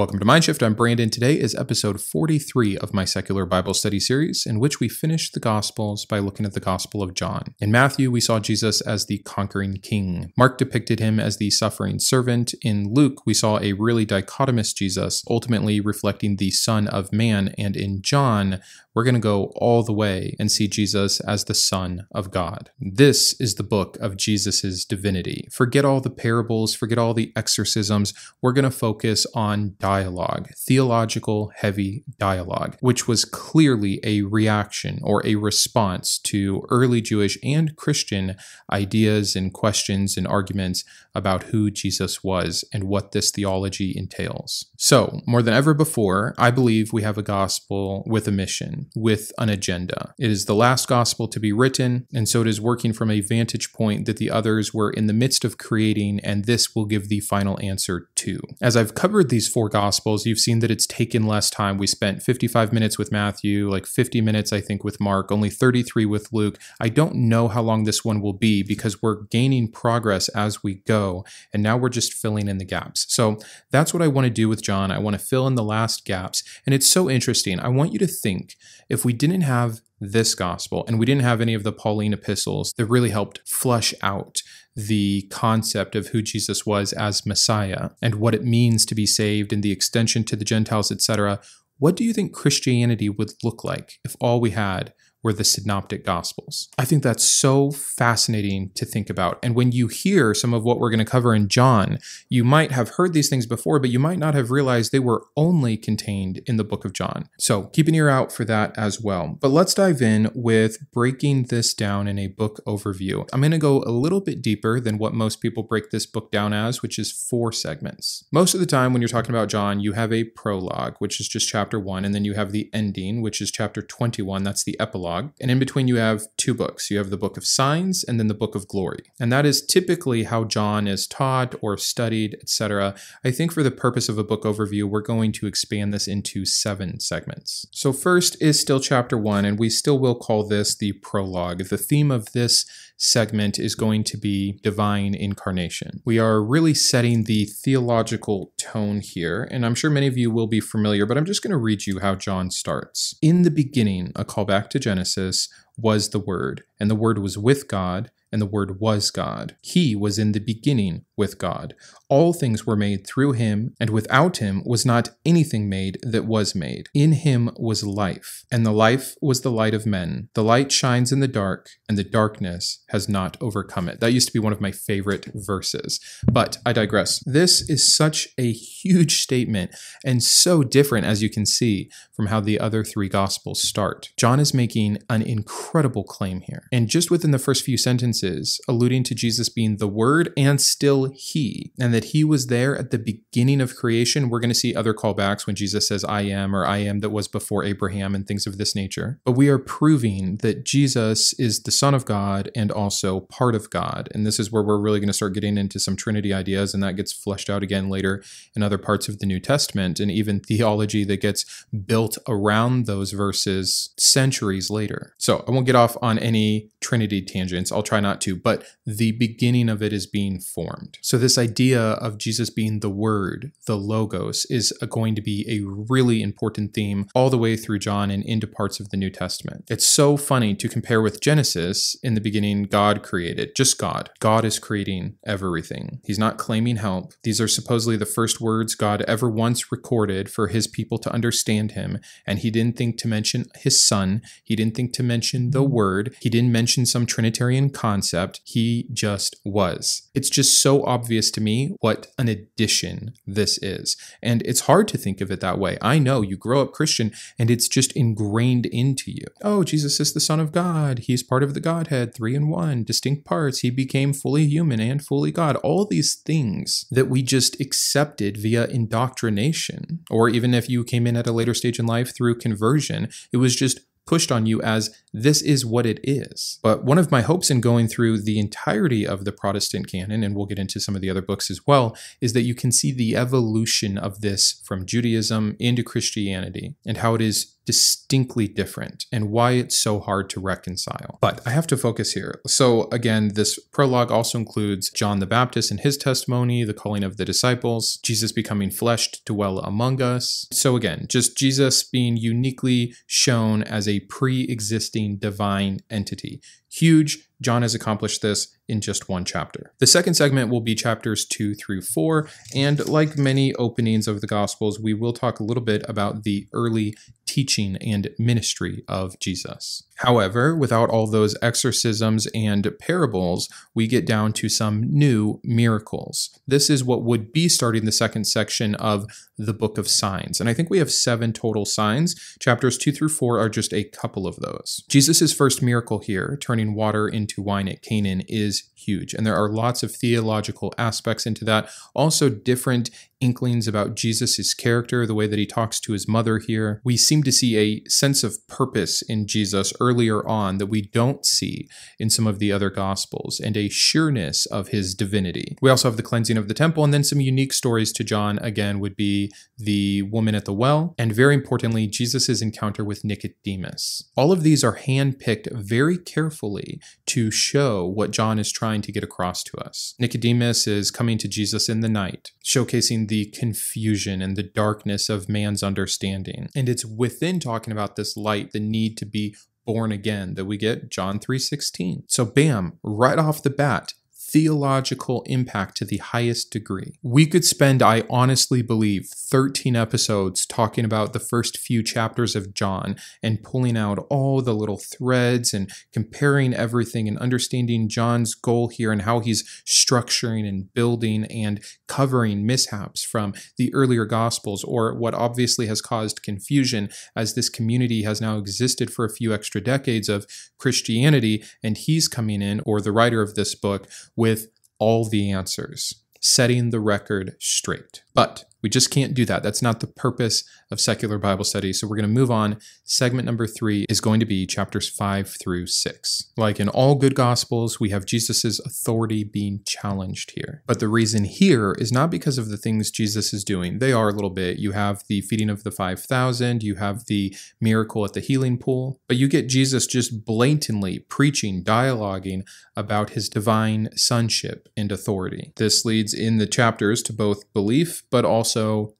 Welcome to Mindshift. I'm Brandon. Today is episode 43 of my secular Bible study series, in which we finish the Gospels by looking at the Gospel of John. In Matthew, we saw Jesus as the conquering king. Mark depicted him as the suffering servant. In Luke, we saw a really dichotomous Jesus, ultimately reflecting the Son of Man. And in John, we're going to go all the way and see Jesus as the Son of God. This is the book of Jesus's divinity. Forget all the parables, forget all the exorcisms. We're going to focus on dialogue, theological heavy dialogue, which was clearly a reaction or a response to early Jewish and Christian ideas and questions and arguments about who Jesus was and what this theology entails. So, more than ever before, I believe we have a gospel with a mission, with an agenda. It is the last gospel to be written, and so it is working from a vantage point that the others were in the midst of creating, and this will give the final answer to. As I've covered these four gospels, you've seen that it's taken less time. We spent 55 minutes with Matthew, like 50 minutes, I think, with Mark, only 33 with Luke. I don't know how long this one will be because we're gaining progress as we go, and now we're just filling in the gaps. So that's what I want to do with John. I want to fill in the last gaps, and it's so interesting. I want you to think, if we didn't have this gospel and we didn't have any of the Pauline epistles that really helped flush out the concept of who Jesus was as Messiah and what it means to be saved and the extension to the Gentiles, etc., what do you think Christianity would look like if all we had were the synoptic gospels? I think that's so fascinating to think about. And when you hear some of what we're going to cover in John, you might have heard these things before, but you might not have realized they were only contained in the book of John. So keep an ear out for that as well. But let's dive in with breaking this down in a book overview. I'm going to go a little bit deeper than what most people break this book down as, which is 4 segments. Most of the time when you're talking about John, you have a prologue, which is just chapter 1, and then you have the ending, which is chapter 21. That's the epilogue. And in between, you have 2 books. You have the book of signs and then the book of glory. And that is typically how John is taught or studied, etc. I think for the purpose of a book overview, we're going to expand this into 7 segments. So first is still chapter 1, and we still will call this the prologue. The theme of this segment is going to be divine incarnation. We are really setting the theological tone here, and I'm sure many of you will be familiar, but I'm just going to read you how John starts. In the beginning, a callback to Genesis, was the Word, and the Word was with God, and the Word was God. He was in the beginning with God. All things were made through him, and without him was not anything made that was made. In him was life, and the life was the light of men. The light shines in the dark, and the darkness has not overcome it. That used to be one of my favorite verses, but I digress. This is such a huge statement, and so different, as you can see, from how the other 3 Gospels start. John is making an incredible claim here, and just within the first few sentences, alluding to Jesus being the Word and still He, and that He was there at the beginning of creation. We're going to see other callbacks when Jesus says, I am, or I am that was before Abraham, and things of this nature. But we are proving that Jesus is the Son of God and also part of God. And this is where we're really going to start getting into some Trinity ideas, and that gets fleshed out again later in other parts of the New Testament, and even theology that gets built around those verses centuries later. So I won't get off on any Trinity tangents. I'll try not to, but the beginning of it is being formed. So this idea of Jesus being the Word, the Logos, is going to be a really important theme all the way through John and into parts of the New Testament. It's so funny to compare with Genesis. In the beginning, God created, just God. God is creating everything. He's not claiming help. These are supposedly the first words God ever once recorded for his people to understand him, and he didn't think to mention his Son. He didn't think to mention the Word. He didn't mention some Trinitarian concept. He just was. It's just so obvious to me what an addition this is. And it's hard to think of it that way. I know you grow up Christian and it's just ingrained into you. Oh, Jesus is the Son of God. He's part of the Godhead, 3 in 1, distinct parts. He became fully human and fully God. All these things that we just accepted via indoctrination, or even if you came in at a later stage in life through conversion, it was just pushed on you as this is what it is. But one of my hopes in going through the entirety of the Protestant canon, and we'll get into some of the other books as well, is that you can see the evolution of this from Judaism into Christianity and how it is distinctly different and why it's so hard to reconcile. But I have to focus here. So again, this prologue also includes John the Baptist and his testimony, the calling of the disciples, Jesus becoming flesh to dwell among us. So again, just Jesus being uniquely shown as a pre-existing divine entity. Huge. John has accomplished this in just one chapter. The second segment will be chapters 2 through 4, and like many openings of the Gospels, we will talk a little bit about the early teaching and ministry of Jesus. However, without all those exorcisms and parables, we get down to some new miracles. This is what would be starting the second section of the Book of Signs. And I think we have 7 total signs. Chapters 2 through 4 are just a couple of those. Jesus' first miracle here, turning water into wine at Canaan, is huge. And there are lots of theological aspects into that. Also different inklings about Jesus' character, the way that he talks to his mother here. We seem to see a sense of purpose in Jesus earlier on that we don't see in some of the other Gospels, and a sureness of his divinity. We also have the cleansing of the temple, and then some unique stories to John, again, would be the woman at the well, and very importantly, Jesus' encounter with Nicodemus. All of these are handpicked very carefully to show what John is trying to get across to us. Nicodemus is coming to Jesus in the night, showcasing the confusion and the darkness of man's understanding. And it's within talking about this light, the need to be born again, that we get John 3:16. So bam, right off the bat, theological impact to the highest degree. We could spend, I honestly believe, 13 episodes talking about the first few chapters of John and pulling out all the little threads and comparing everything and understanding John's goal here and how he's structuring and building and covering mishaps from the earlier Gospels, or what obviously has caused confusion as this community has now existed for a few extra decades of Christianity, and he's coming in, or the writer of this book, with all the answers, setting the record straight. But we just can't do that. That's not the purpose of secular Bible study. So we're going to move on. Segment number 3 is going to be chapters 5 through 6. Like in all good Gospels, we have Jesus's authority being challenged here. But the reason here is not because of the things Jesus is doing. They are a little bit. You have the feeding of the 5,000. You have the miracle at the healing pool. But you get Jesus just blatantly preaching, dialoguing about his divine sonship and authority. This leads in the chapters to both belief, but also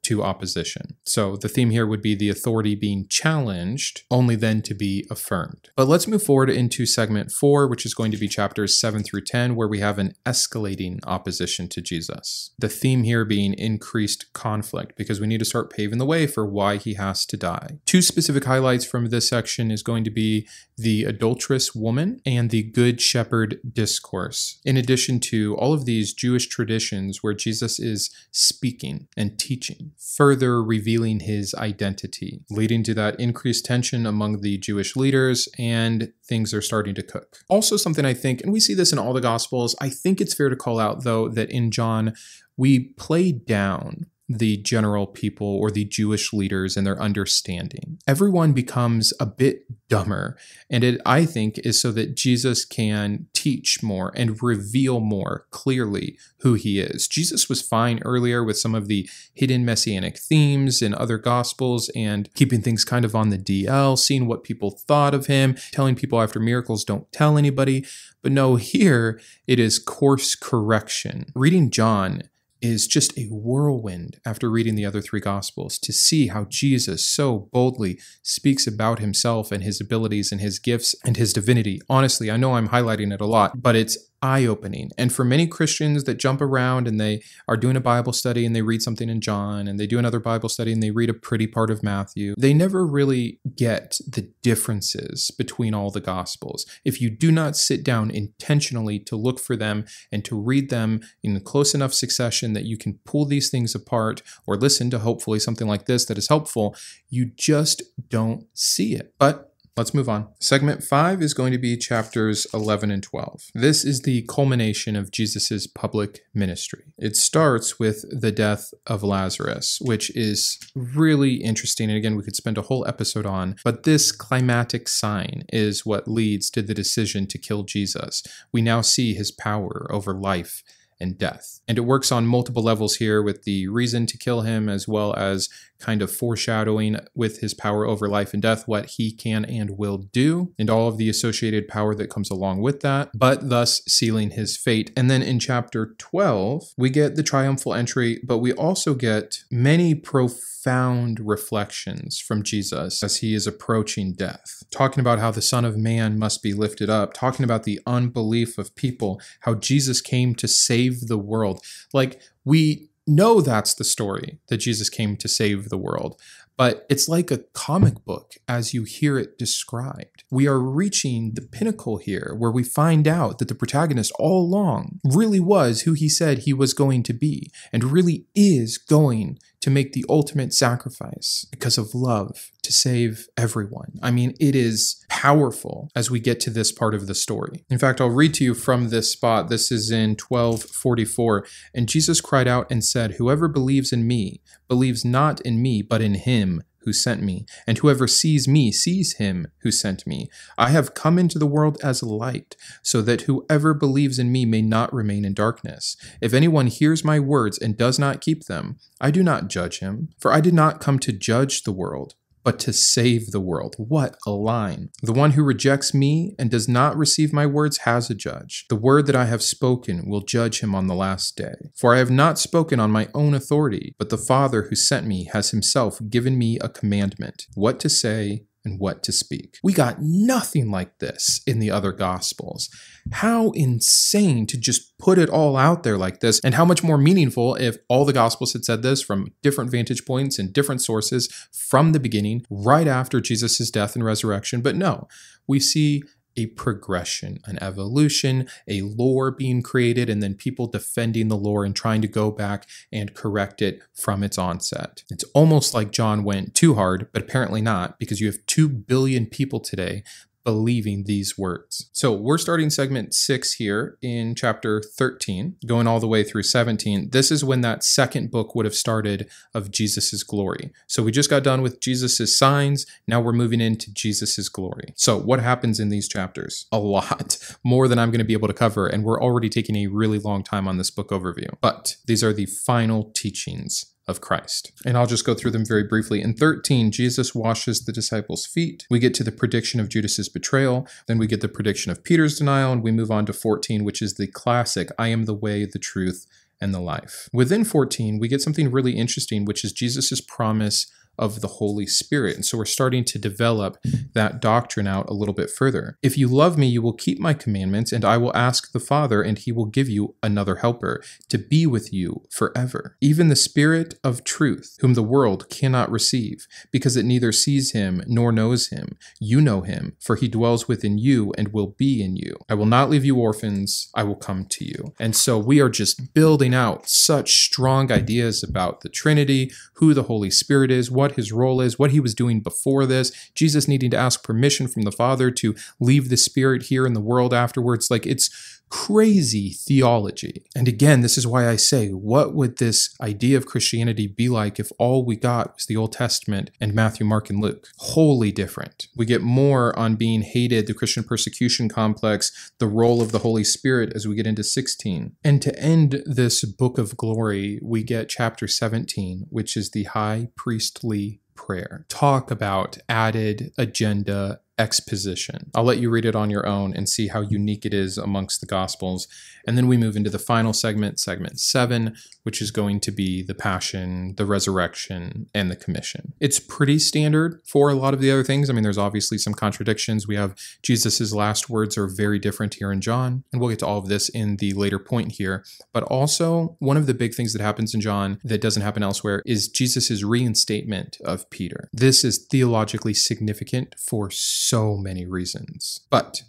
to opposition. So the theme here would be the authority being challenged, only then to be affirmed. But let's move forward into segment 4, which is going to be chapters 7 through 10, where we have an escalating opposition to Jesus. The theme here being increased conflict, because we need to start paving the way for why he has to die. 2 specific highlights from this section is going to be the adulterous woman and the good shepherd discourse, in addition to all of these Jewish traditions where Jesus is speaking and teaching, further revealing his identity, leading to that increased tension among the Jewish leaders, and things are starting to cook. Also something I think, and we see this in all the Gospels, I think it's fair to call out though that in John, we play down the general people or the Jewish leaders and their understanding. Everyone becomes a bit dumber, and it, I think, is so that Jesus can teach more and reveal more clearly who he is. Jesus was fine earlier with some of the hidden messianic themes in other Gospels and keeping things kind of on the DL, seeing what people thought of him, telling people after miracles, don't tell anybody. But no, here it is course correction. Reading John is just a whirlwind after reading the other 3 Gospels, to see how Jesus so boldly speaks about himself and his abilities and his gifts and his divinity. Honestly, I know I'm highlighting it a lot, but it's eye-opening. And for many Christians that jump around and they are doing a Bible study and they read something in John and they do another Bible study and they read a pretty part of Matthew, they never really get the differences between all the Gospels. If you do not sit down intentionally to look for them and to read them in close enough succession that you can pull these things apart, or listen to hopefully something like this that is helpful, you just don't see it. But let's move on. Segment 5 is going to be chapters 11 and 12. This is the culmination of Jesus's public ministry. It starts with the death of Lazarus, which is really interesting. And again, we could spend a whole episode on, but this climatic sign is what leads to the decision to kill Jesus. We now see his power over life and death. And it works on multiple levels here with the reason to kill him, as well as kind of foreshadowing with his power over life and death, what he can and will do, and all of the associated power that comes along with that, but thus sealing his fate. And then in chapter 12, we get the triumphal entry, but we also get many profound reflections from Jesus as he is approaching death, talking about how the Son of Man must be lifted up, talking about the unbelief of people, how Jesus came to save the world. Like, we know that's the story, that Jesus came to save the world, but it's like a comic book as you hear it described. We are reaching the pinnacle here where we find out that the protagonist all along really was who he said he was going to be, and really is going to make the ultimate sacrifice because of love to save everyone. I mean, it is powerful as we get to this part of the story. In fact, I'll read to you from this spot. This is in 12:44. And Jesus cried out and said, "Whoever believes in me believes not in me, but in him who sent me. And whoever sees me sees him who sent me. I have come into the world as a light, so that whoever believes in me may not remain in darkness. If anyone hears my words and does not keep them, I do not judge him. For I did not come to judge the world, but to save the world." What a line. "The one who rejects me and does not receive my words has a judge. The word that I have spoken will judge him on the last day. For I have not spoken on my own authority, but the Father who sent me has himself given me a commandment, what to say and what to speak." We got nothing like this in the other Gospels. How insane to just put it all out there like this, and how much more meaningful if all the Gospels had said this from different vantage points and different sources from the beginning, right after Jesus' death and resurrection. But no, we see a progression, an evolution, a lore being created, and then people defending the lore and trying to go back and correct it from its onset. It's almost like John went too hard, but apparently not, because you have 2 billion people today believing these words. So we're starting segment 6 here in chapter 13, going all the way through 17. This is when that second book would have started of Jesus's glory. So we just got done with Jesus's signs. Now we're moving into Jesus's glory. So what happens in these chapters? A lot more than I'm going to be able to cover. And we're already taking a really long time on this book overview. But these are the final teachings of Christ. And I'll just go through them very briefly. In 13, Jesus washes the disciples' feet. We get to the prediction of Judas's betrayal. Then we get the prediction of Peter's denial. And we move on to 14, which is the classic, "I am the way, the truth, and the life." Within 14, we get something really interesting, which is Jesus's promise of the Holy Spirit. And so we're starting to develop that doctrine out a little bit further. "If you love me, you will keep my commandments, and I will ask the Father, and he will give you another helper to be with you forever. Even the Spirit of truth, whom the world cannot receive, because it neither sees him nor knows him. You know him, for he dwells within you and will be in you. I will not leave you orphans, I will come to you." And so we are just building out such strong ideas about the Trinity, who the Holy Spirit is, what his role is, what he was doing before this, Jesus needing to ask permission from the Father to leave the Spirit here in the world afterwards. Like, it's crazy theology. And again, this is why I say, what would this idea of Christianity be like if all we got was the Old Testament and Matthew, Mark, and Luke? Wholly different. We get more on being hated, the Christian persecution complex, the role of the Holy Spirit as we get into 16. And to end this book of glory, we get chapter 17, which is the high priestly prayer. Talk about added agenda exposition. I'll let you read it on your own and see how unique it is amongst the Gospels. And then we move into the final segment, segment 7, which is going to be the Passion, the Resurrection, and the Commission. It's pretty standard for a lot of the other things. I mean, there's obviously some contradictions. We have Jesus's last words are very different here in John, and we'll get to all of this in the later point here. But also, one of the big things that happens in John that doesn't happen elsewhere is Jesus's reinstatement of Peter. This is theologically significant for so many reasons. But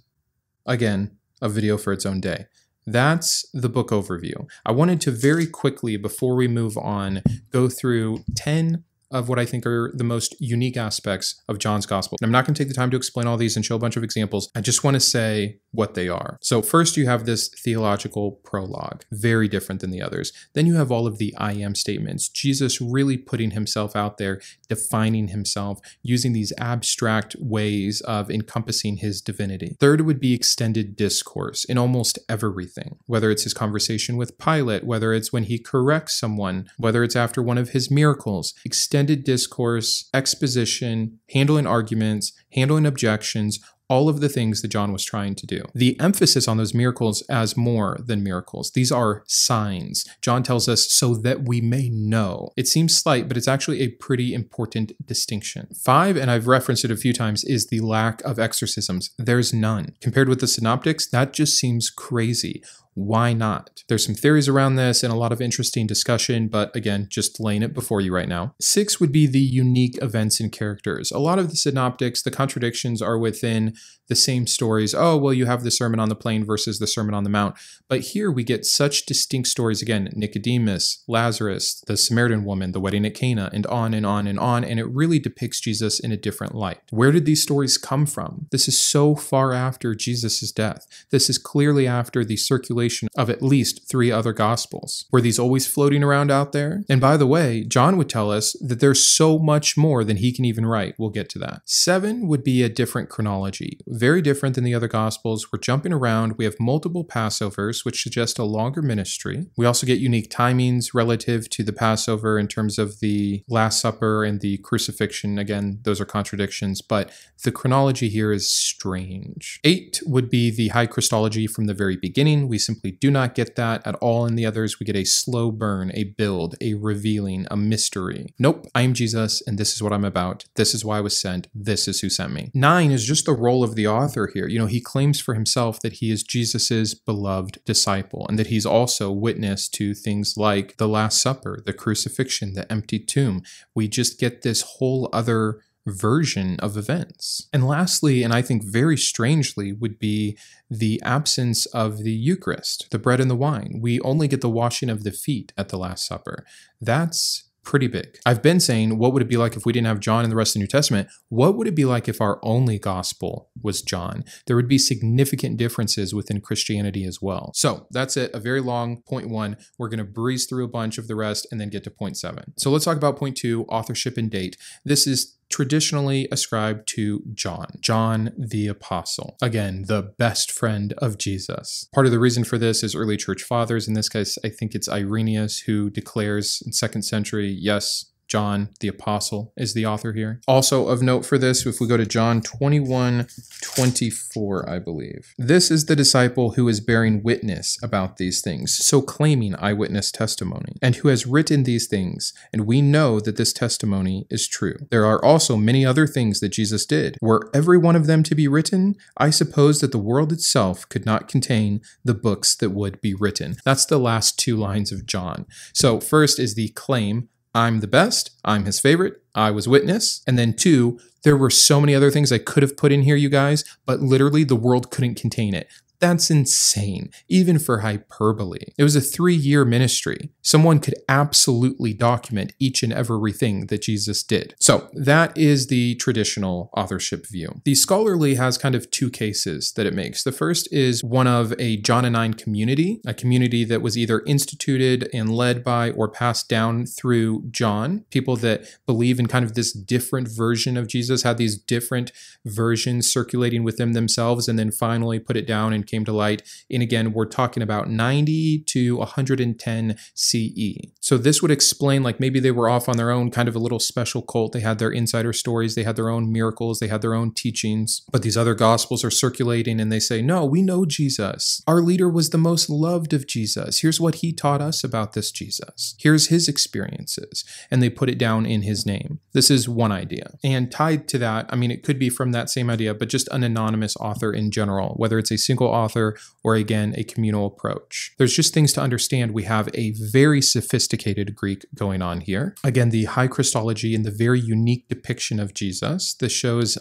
again, a video for its own day. That's the book overview. I wanted to very quickly, before we move on, go through 10 of what I think are the most unique aspects of John's gospel. And I'm not going to take the time to explain all these and show a bunch of examples. I just want to say what they are. So first you have this theological prologue, very different than the others. Then you have all of the I am statements, Jesus really putting himself out there, defining himself, using these abstract ways of encompassing his divinity. Third would be extended discourse in almost everything, whether it's his conversation with Pilate, whether it's when he corrects someone, whether it's after one of his miracles. Extended discourse, exposition, handling arguments, handling objections, all of the things that John was trying to do. The emphasis on those miracles as more than miracles. These are signs. John tells us so that we may know. It seems slight, but it's actually a pretty important distinction. 5, and I've referenced it a few times, is the lack of exorcisms. There's none. Compared with the synoptics, that just seems crazy. Why not? There's some theories around this and a lot of interesting discussion, but again, just laying it before you right now. 6 would be the unique events and characters. A lot of the synoptics, the contradictions are within the same stories. Oh, well, you have the Sermon on the Plain versus the Sermon on the Mount. But here we get such distinct stories again, Nicodemus, Lazarus, the Samaritan woman, the wedding at Cana, and on and on and on. And it really depicts Jesus in a different light. Where did these stories come from? This is so far after Jesus' death. This is clearly after the circulation of at least 3 other gospels. Were these always floating around out there? And by the way, John would tell us that there's so much more than he can even write. We'll get to that. 7 would be a different chronology, very different than the other gospels. We're jumping around. We have multiple Passovers, which suggest a longer ministry. We also get unique timings relative to the Passover in terms of the Last Supper and the crucifixion. Again, those are contradictions, but the chronology here is strange. 8 would be the high Christology from the very beginning. We simply do not get that at all in the others. We get a slow burn, a build, a revealing, a mystery. Nope, I am Jesus, and this is what I'm about. This is why I was sent. This is who sent me. 9 is just the role of the author here. You know, he claims for himself that he is Jesus's beloved disciple, and that he's also witness to things like the Last Supper, the crucifixion, the empty tomb. We just get this whole other version of events. And lastly, and I think very strangely, would be the absence of the Eucharist, the bread and the wine. We only get the washing of the feet at the Last Supper. That's pretty big. I've been saying, what would it be like if we didn't have John and the rest of the New Testament? What would it be like if our only gospel was John? There would be significant differences within Christianity as well. So that's it, a very long point 1. We're going to breeze through a bunch of the rest and then get to point 7. So let's talk about point 2, authorship and date. This is traditionally ascribed to John the Apostle. Again, the best friend of Jesus. Part of the reason for this is early church fathers. In this case, I think it's Irenaeus who declares in 2nd century, yes, John the Apostle is the author here. Also of note for this, if we go to John 21:24, I believe. This is the disciple who is bearing witness about these things, so claiming eyewitness testimony, and who has written these things, and we know that this testimony is true. There are also many other things that Jesus did. Were every one of them to be written, I suppose that the world itself could not contain the books that would be written. That's the last 2 lines of John. So first is the claim, I'm the best, I'm his favorite, I was witness. And then 2, there were so many other things I could have put in here, you guys, but literally the world couldn't contain it. That's insane, even for hyperbole. It was a 3-year ministry. Someone could absolutely document each and everything that Jesus did. So that is the traditional authorship view. The scholarly has kind of 2 cases that it makes. The first is one of a Johannine community, a community that was either instituted and led by or passed down through John. People that believe in kind of this different version of Jesus, had these different versions circulating within themselves, and then finally put it down and came to light. And again, we're talking about 90 to 110 CE. So this would explain, like, maybe they were off on their own, kind of a little special cult. They had their insider stories, they had their own miracles, they had their own teachings, but these other gospels are circulating and they say, no, we know Jesus. Our leader was the most loved of Jesus. Here's what he taught us about this Jesus. Here's his experiences. And they put it down in his name. This is one idea. And tied to that, I mean, it could be from that same idea, but just an anonymous author in general, whether it's a single author, or again, a communal approach. There's just things to understand. We have a very sophisticated Greek going on here. Again, the high Christology and the very unique depiction of Jesus. This shows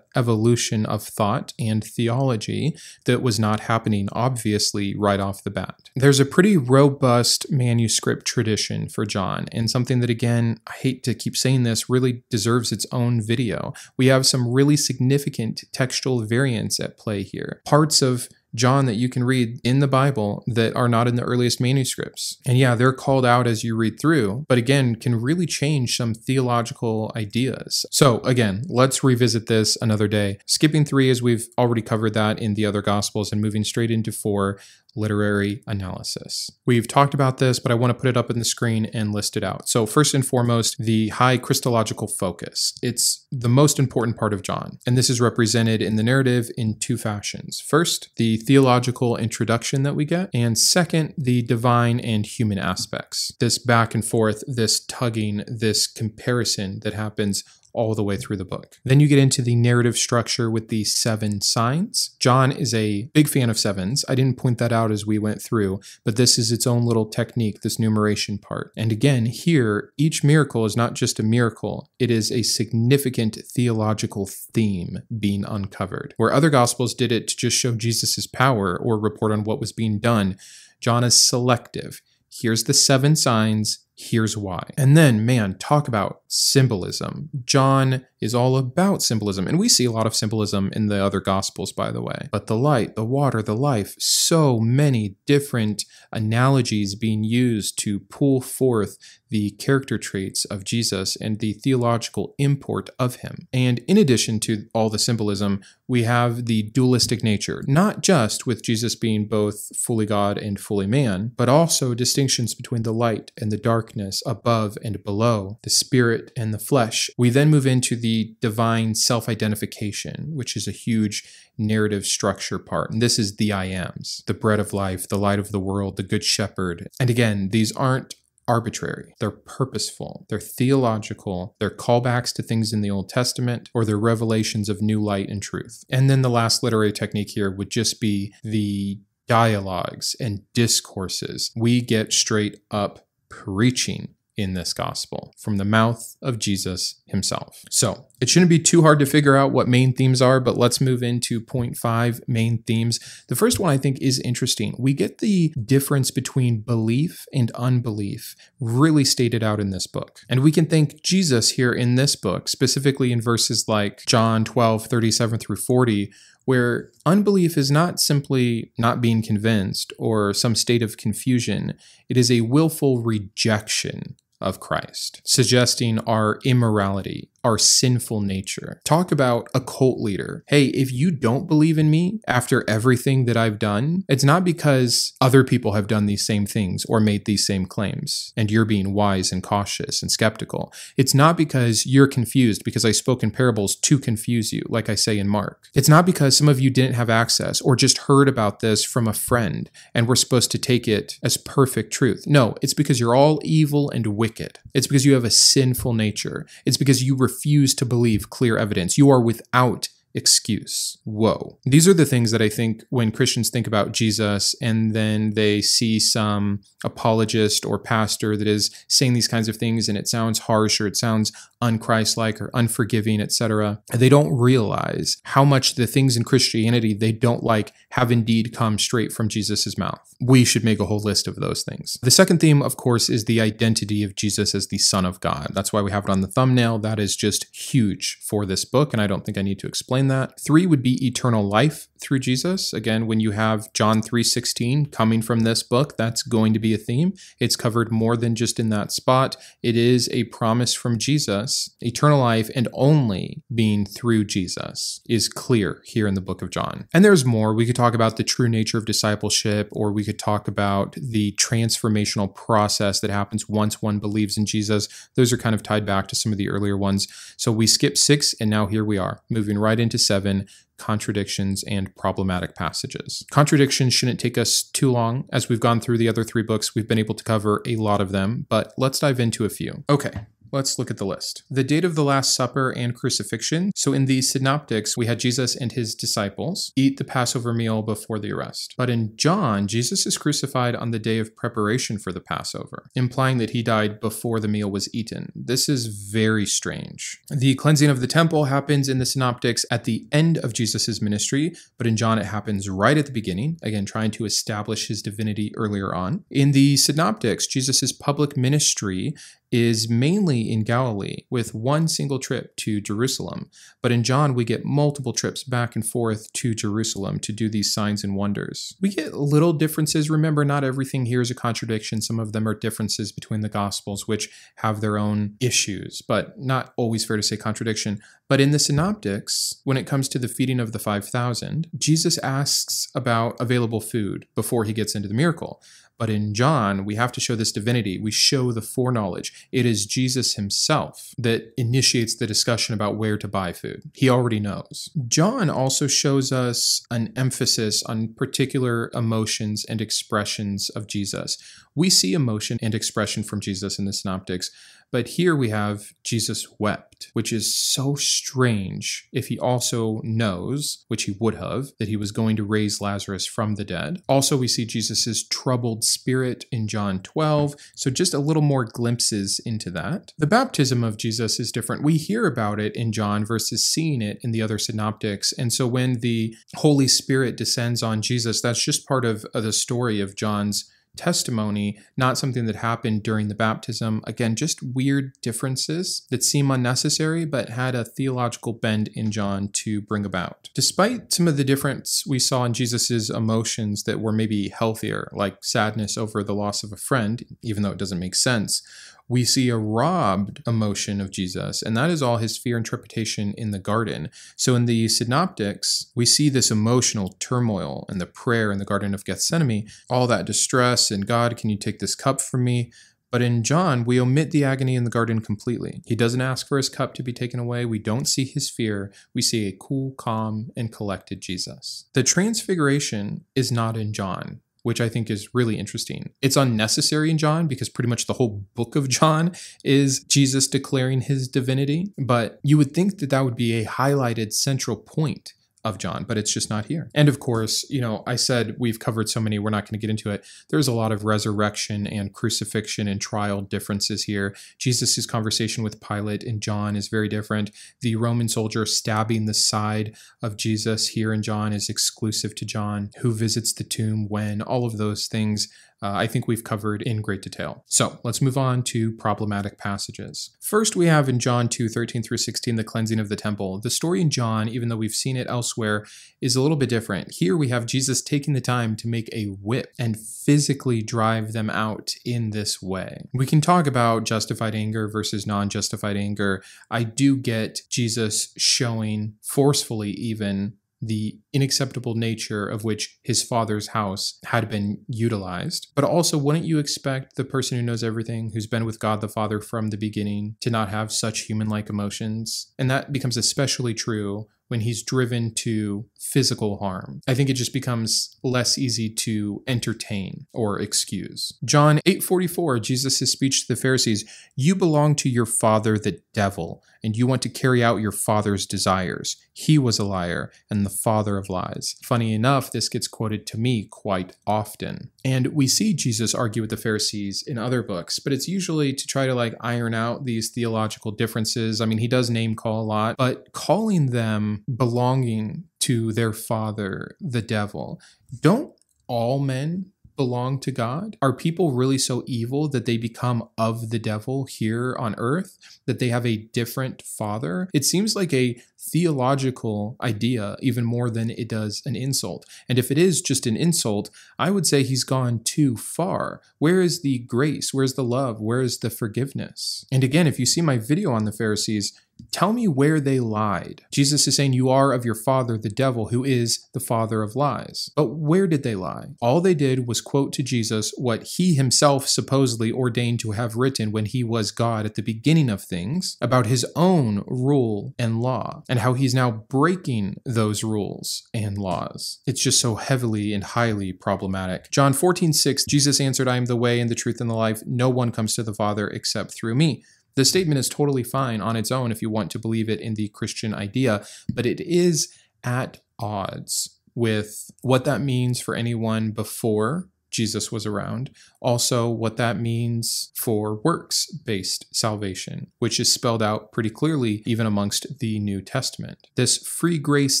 evolution of thought and theology that was not happening, obviously, right off the bat. There's a pretty robust manuscript tradition for John, and something that, again, I hate to keep saying this, really deserves its own video. We have some really significant textual variants at play here. Parts of John that you can read in the Bible that are not in the earliest manuscripts. And yeah, they're called out as you read through, but again, can really change some theological ideas. So again, let's revisit this another day. Skipping 3, as we've already covered that in the other Gospels, and moving straight into 4, literary analysis. We've talked about this, but I want to put it up on the screen and list it out. So first and foremost, the high Christological focus. It's the most important part of John, and this is represented in the narrative in 2 fashions. First, the theological introduction that we get, and second, the divine and human aspects. This back and forth, this tugging, this comparison that happens all the way through the book. Then you get into the narrative structure with the 7 signs. John is a big fan of 7s. I didn't point that out as we went through, but this is its own little technique, this numeration part. And again, here, each miracle is not just a miracle. It is a significant theological theme being uncovered. Where other Gospels did it to just show Jesus's power or report on what was being done, John is selective. Here's the 7 signs. Here's why. And then, man, talk about symbolism. John is all about symbolism, and we see a lot of symbolism in the other Gospels, by the way. But the light, the water, the life, so many different analogies being used to pull forth the character traits of Jesus and the theological import of him. And in addition to all the symbolism, we have the dualistic nature, not just with Jesus being both fully God and fully man, but also distinctions between the light and the darkness, above and below, the spirit and the flesh. We then move into the divine self-identification, which is a huge narrative structure part. And this is the I ams, the bread of life, the light of the world, the good shepherd. And again, these aren't arbitrary. They're purposeful. They're theological. They're callbacks to things in the Old Testament, or they're revelations of new light and truth. And then the last literary technique here would just be the dialogues and discourses. We get straight up preaching in this gospel from the mouth of Jesus himself. So it shouldn't be too hard to figure out what main themes are, but let's move into point 5, main themes. The first one I think is interesting. We get the difference between belief and unbelief really stated out in this book. And we can thank Jesus here in this book, specifically in verses like John 12:37 through 40, where unbelief is not simply not being convinced or some state of confusion. It is a willful rejection of Christ, suggesting our immorality, our sinful nature. Talk about a cult leader. Hey, if you don't believe in me after everything that I've done, it's not because other people have done these same things or made these same claims, and you're being wise and cautious and skeptical. It's not because you're confused because I spoke in parables to confuse you, like I say in Mark. It's not because some of you didn't have access or just heard about this from a friend and were supposed to take it as perfect truth. No, it's because you're all evil and wicked. It's because you have a sinful nature. It's because you refuse to believe clear evidence. You are without excuse. Whoa. These are the things that I think when Christians think about Jesus and then they see some apologist or pastor that is saying these kinds of things and it sounds harsh or it sounds unchristlike or unforgiving, etc., they don't realize how much the things in Christianity they don't like have indeed come straight from Jesus's mouth. We should make a whole list of those things. The second theme, of course, is the identity of Jesus as the Son of God. That's why we have it on the thumbnail. That is just huge for this book, and I don't think I need to explain that. 3 would be eternal life through Jesus. Again, when you have John 3:16 coming from this book, that's going to be a theme. It's covered more than just in that spot. It is a promise from Jesus. Eternal life and only being through Jesus is clear here in the book of John. And there's more. We could talk about the true nature of discipleship, or we could talk about the transformational process that happens once one believes in Jesus. Those are kind of tied back to some of the earlier ones. So we skipped 6, and now here we are, moving right into 7, contradictions and problematic passages. Contradictions shouldn't take us too long. As we've gone through the other 3 books, we've been able to cover a lot of them, but let's dive into a few. Okay. Let's look at the list. The date of the Last Supper and crucifixion. So in the Synoptics, we had Jesus and his disciples eat the Passover meal before the arrest. But in John, Jesus is crucified on the day of preparation for the Passover, implying that he died before the meal was eaten. This is very strange. The cleansing of the temple happens in the Synoptics at the end of Jesus' ministry, but in John it happens right at the beginning, again trying to establish his divinity earlier on. In the Synoptics, Jesus' public ministry is mainly in Galilee with one single trip to Jerusalem. But in John, we get multiple trips back and forth to Jerusalem to do these signs and wonders. We get little differences. Remember, not everything here is a contradiction. Some of them are differences between the Gospels, which have their own issues, but not always fair to say contradiction. But in the Synoptics, when it comes to the feeding of the 5,000, Jesus asks about available food before he gets into the miracle. But in John, we have to show this divinity. We show the foreknowledge. It is Jesus himself that initiates the discussion about where to buy food. He already knows. John also shows us an emphasis on particular emotions and expressions of Jesus. We see emotion and expression from Jesus in the Synoptics, but here we have Jesus wept, which is so strange if he also knows, which he would have, that he was going to raise Lazarus from the dead. Also, we see Jesus's troubled spirit in John 12, so just a little more glimpses into that. The baptism of Jesus is different. We hear about it in John versus seeing it in the other Synoptics, and so when the Holy Spirit descends on Jesus, that's just part of the story of John's testimony, not something that happened during the baptism. Again, just weird differences that seem unnecessary, but had a theological bend in John to bring about. Despite some of the difference we saw in Jesus's emotions that were maybe healthier, like sadness over the loss of a friend, even though it doesn't make sense, we see a robbed emotion of Jesus, and that is all his fear and trepidation in the garden. So in the Synoptics, we see this emotional turmoil and the prayer in the Garden of Gethsemane, all that distress, and God, can you take this cup from me? But in John, we omit the agony in the garden completely. He doesn't ask for his cup to be taken away. We don't see his fear. We see a cool, calm, and collected Jesus. The transfiguration is not in John, which I think is really interesting. It's unnecessary in John because pretty much the whole book of John is Jesus declaring his divinity, but you would think that that would be a highlighted central point of John, but it's just not here. And of course, I said we've covered so many, we're not going to get into it. There's a lot of resurrection and crucifixion and trial differences here. Jesus' conversation with Pilate in John is very different. The Roman soldier stabbing the side of Jesus here in John is exclusive to John. Who visits the tomb when? All of those things I think we've covered in great detail. So let's move on to problematic passages. First, we have in John 2:13 through 16, the cleansing of the temple. The story in John, even though we've seen it elsewhere, is a little bit different. Here we have Jesus taking the time to make a whip and physically drive them out in this way. We can talk about justified anger versus non-justified anger. I do get Jesus showing forcefully even the unacceptable nature of which his father's house had been utilized. But also, wouldn't you expect the person who knows everything, who's been with God the Father from the beginning, to not have such human-like emotions? And that becomes especially true when he's driven to physical harm. I think it just becomes less easy to entertain or excuse. John 8:44, Jesus' speech to the Pharisees, "You belong to your father, the devil, and you want to carry out your father's desires. He was a liar and the father of lies." Funny enough, this gets quoted to me quite often. And we see Jesus argue with the Pharisees in other books, but it's usually to try to iron out these theological differences. I mean, he does name call a lot, but calling them belonging to their father, the devil, don't all men belong to God? Are people really so evil that they become of the devil here on earth, that they have a different father? It seems like a theological idea even more than it does an insult. And if it is just an insult, I would say he's gone too far. Where is the grace? Where's the love? Where is the forgiveness? And again, if you see my video on the Pharisees, tell me where they lied. Jesus is saying you are of your father, the devil, who is the father of lies. But where did they lie? All they did was quote to Jesus what he himself supposedly ordained to have written when he was God at the beginning of things about his own rule and law, and how he's now breaking those rules and laws. It's just so heavily and highly problematic. John 14:6, Jesus answered, "I am the way and the truth and the life. No one comes to the Father except through me." The statement is totally fine on its own if you want to believe it in the Christian idea, but it is at odds with what that means for anyone before Jesus was around. Also, what that means for works-based salvation, which is spelled out pretty clearly even amongst the New Testament. This free grace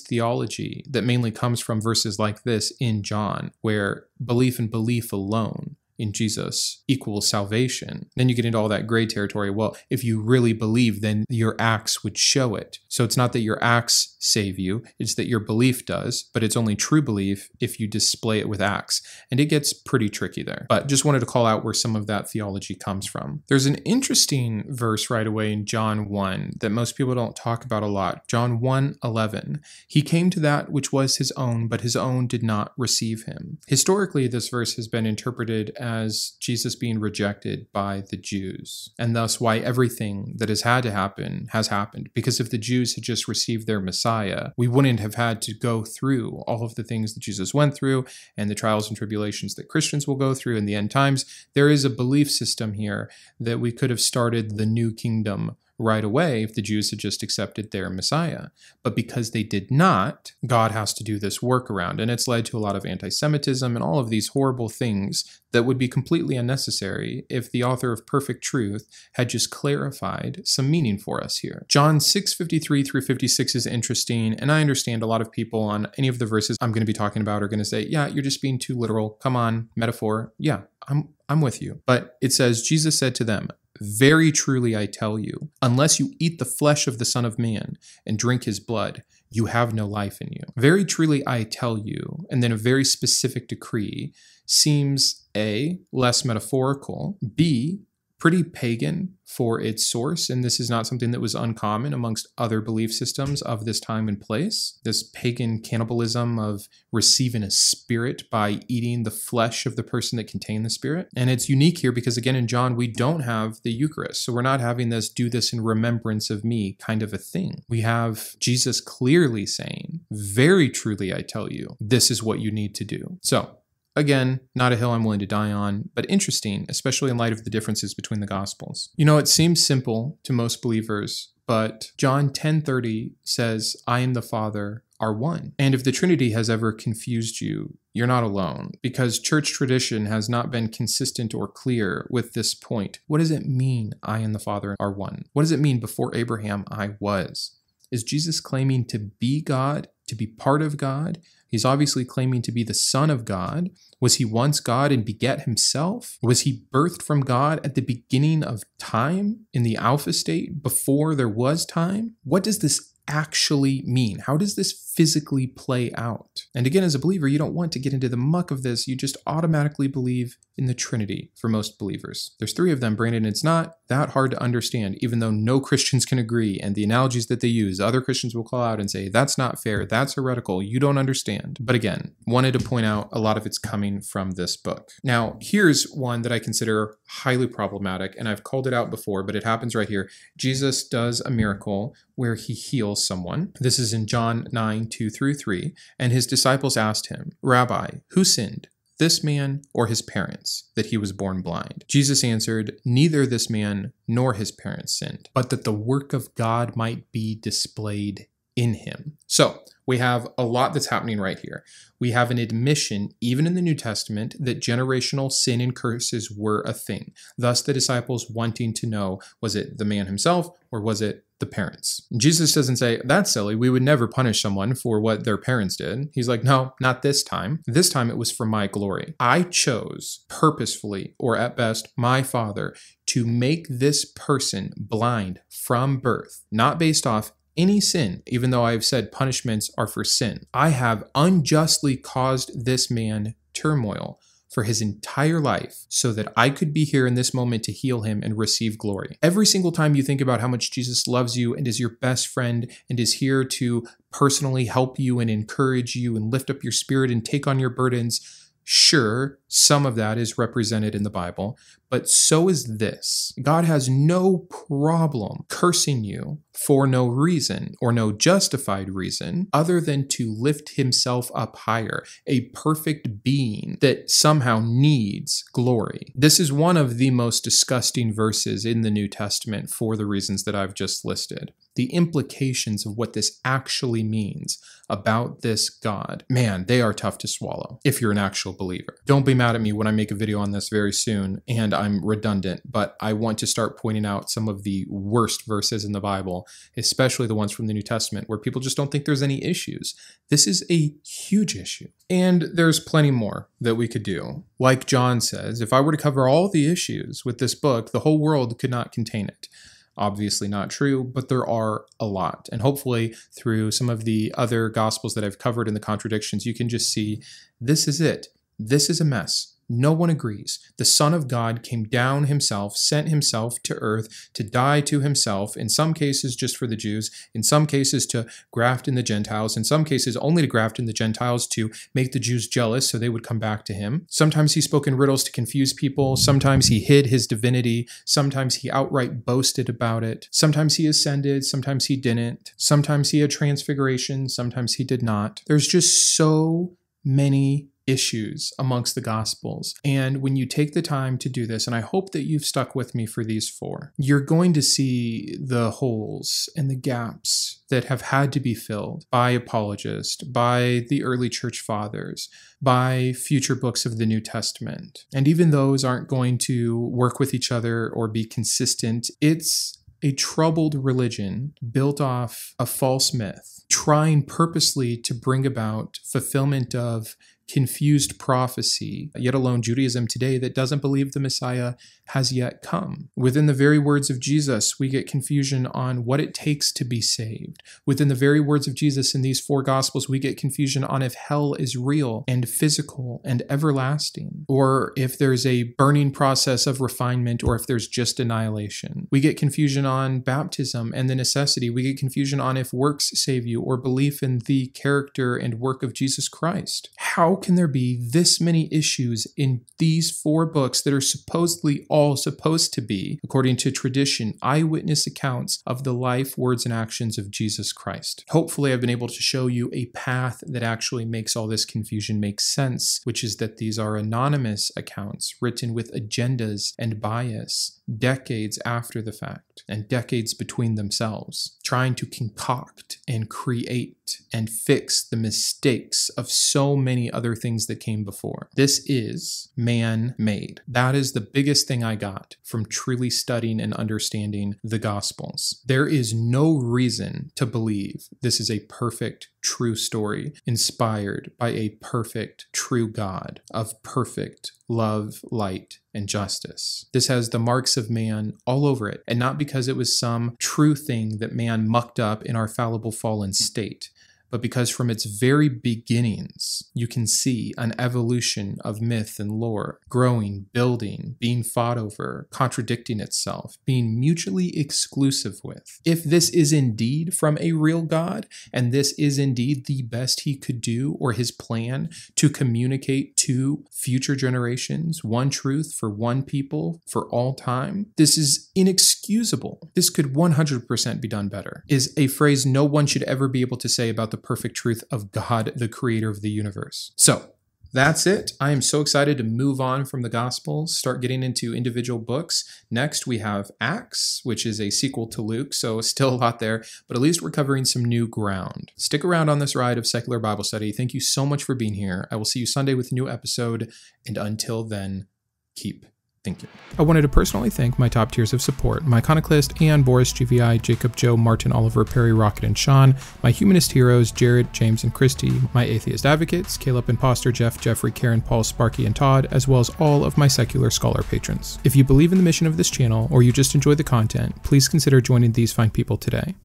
theology that mainly comes from verses like this in John, where belief and belief alone in Jesus equals salvation. Then you get into all that gray territory. Well, if you really believe, then your acts would show it. So it's not that your acts save you, it's that your belief does, but it's only true belief if you display it with acts. And it gets pretty tricky there. But just wanted to call out where some of that theology comes from. There's an interesting verse right away in John 1 that most people don't talk about a lot. John 1:11. He came to that which was his own, but his own did not receive him. Historically, this verse has been interpreted as Jesus being rejected by the Jews, and thus why everything that has had to happen has happened. Because if the Jews had just received their Messiah, we wouldn't have had to go through all of the things that Jesus went through and the trials and tribulations that Christians will go through in the end times. There is a belief system here that we could have started the new kingdom right away if the Jews had just accepted their Messiah. But because they did not, God has to do this workaround, and it's led to a lot of anti-Semitism and all of these horrible things that would be completely unnecessary if the author of Perfect Truth had just clarified some meaning for us here. John 6:53 through 56 is interesting, and I understand a lot of people on any of the verses I'm going to be talking about are going to say, yeah, you're just being too literal. Come on, metaphor. Yeah, I'm with you. But it says, Jesus said to them, very truly I tell you, unless you eat the flesh of the Son of Man and drink his blood, you have no life in you. Very truly I tell you, and then a very specific decree seems A, less metaphorical, B, pretty pagan for its source, and this is not something that was uncommon amongst other belief systems of this time and place. This pagan cannibalism of receiving a spirit by eating the flesh of the person that contained the spirit. And it's unique here because, again, in John, we don't have the Eucharist, so we're not having this do this in remembrance of me kind of a thing. We have Jesus clearly saying, very truly I tell you, this is what you need to do. So, again, not a hill I'm willing to die on, but interesting, especially in light of the differences between the Gospels. You know, it seems simple to most believers, but John 10:30 says, I and the Father are one. And if the Trinity has ever confused you, you're not alone, because church tradition has not been consistent or clear with this point. What does it mean, I and the Father are one? What does it mean, before Abraham, I was? Is Jesus claiming to be God, to be part of God? He's obviously claiming to be the Son of God. Was he once God and beget himself? Was he birthed from God at the beginning of time, in the Alpha state, before there was time? What does this actually mean? How does this physically play out? And again, as a believer, you don't want to get into the muck of this. You just automatically believe in the Trinity for most believers. There's three of them, Brandon. It's not that hard to understand, even though no Christians can agree. And the analogies that they use, other Christians will call out and say, that's not fair, that's heretical, you don't understand. But again, wanted to point out a lot of it's coming from this book. Now, here's one that I consider highly problematic, and I've called it out before, but it happens right here. Jesus does a miracle where he heals someone. This is in John 9:2-3, and his disciples asked him, Rabbi, who sinned, this man or his parents, that he was born blind? Jesus answered, neither this man nor his parents sinned, but that the work of God might be displayed in him. So we have a lot that's happening right here. We have an admission, even in the New Testament, that generational sin and curses were a thing. Thus, the disciples wanting to know, was it the man himself or was it the parents? Jesus doesn't say, that's silly, we would never punish someone for what their parents did. He's like, no, not this time. This time it was for my glory. I chose purposefully, or at best, my Father, to make this person blind from birth, not based off any sin, even though I've said punishments are for sin. I have unjustly caused this man turmoil for his entire life so that I could be here in this moment to heal him and receive glory. Every single time you think about how much Jesus loves you and is your best friend and is here to personally help you and encourage you and lift up your spirit and take on your burdens, sure, some of that is represented in the Bible, but so is this. God has no problem cursing you for no reason or no justified reason other than to lift himself up higher, a perfect being that somehow needs glory. This is one of the most disgusting verses in the New Testament for the reasons that I've just listed. The implications of what this actually means about this God, man, they are tough to swallow if you're an actual believer. Don't be mad at me when I make a video on this very soon and I'm redundant, but I want to start pointing out some of the worst verses in the Bible, especially the ones from the New Testament where people just don't think there's any issues. This is a huge issue. And there's plenty more that we could do. Like John says, if I were to cover all the issues with this book, the whole world could not contain it. Obviously not true, but there are a lot. And hopefully through some of the other gospels that I've covered in the Contradictions, you can just see this is it. This is a mess. No one agrees. The Son of God came down himself, sent himself to earth to die to himself, in some cases just for the Jews, in some cases to graft in the Gentiles, in some cases only to graft in the Gentiles to make the Jews jealous so they would come back to him. Sometimes he spoke in riddles to confuse people. Sometimes he hid his divinity. Sometimes he outright boasted about it. Sometimes he ascended. Sometimes he didn't. Sometimes he had transfiguration. Sometimes he did not. There's just so many issues amongst the Gospels. And when you take the time to do this, and I hope that you've stuck with me for these 4, you're going to see the holes and the gaps that have had to be filled by apologists, by the early church fathers, by future books of the New Testament. And even those aren't going to work with each other or be consistent. It's a troubled religion built off a false myth, trying purposely to bring about fulfillment of confused prophecy, yet alone Judaism today that doesn't believe the Messiah has yet come. Within the very words of Jesus, we get confusion on what it takes to be saved. Within the very words of Jesus in these 4 Gospels, we get confusion on if hell is real and physical and everlasting, or if there's a burning process of refinement, or if there's just annihilation. We get confusion on baptism and the necessity. We get confusion on if works save you, or belief in the character and work of Jesus Christ. How can there be this many issues in these 4 books that are supposedly all supposed to be, according to tradition, eyewitness accounts of the life, words, and actions of Jesus Christ? Hopefully I've been able to show you a path that actually makes all this confusion make sense, which is that these are anonymous accounts written with agendas and bias decades after the fact and decades between themselves, trying to concoct and create and fix the mistakes of so many other things that came before. This is man-made. That is the biggest thing I got from truly studying and understanding the Gospels. There is no reason to believe this is a perfect, true story inspired by a perfect, true God of perfect love, light, and justice. This has the marks of man all over it, and not because it was some true thing that man mucked up in our fallible fallen state, but because from its very beginnings, you can see an evolution of myth and lore, growing, building, being fought over, contradicting itself, being mutually exclusive with. If this is indeed from a real God, and this is indeed the best he could do, or his plan to communicate to future generations one truth for one people for all time, this is inexcusable. This could 100% be done better, is a phrase no one should ever be able to say about the perfect truth of God, the creator of the universe. So that's it. I am so excited to move on from the Gospels, start getting into individual books. Next, we have Acts, which is a sequel to Luke, so still a lot there, but at least we're covering some new ground. Stick around on this ride of secular Bible study. Thank you so much for being here. I will see you Sunday with a new episode, and until then, keep thinking. I wanted to personally thank my top tiers of support: my Iconoclast, Ian, Boris, GVI, Jacob, Joe, Martin, Oliver, Perry, Rokkit, and Shawn, my Humanist heroes, Jarrod, James, and Kristi, my Atheist advocates, Caleb, Imposter, Jeff, Jeffrey, Karen, Paul, Sparky, and Todd, as well as all of my secular scholar patrons. If you believe in the mission of this channel, or you just enjoy the content, please consider joining these fine people today.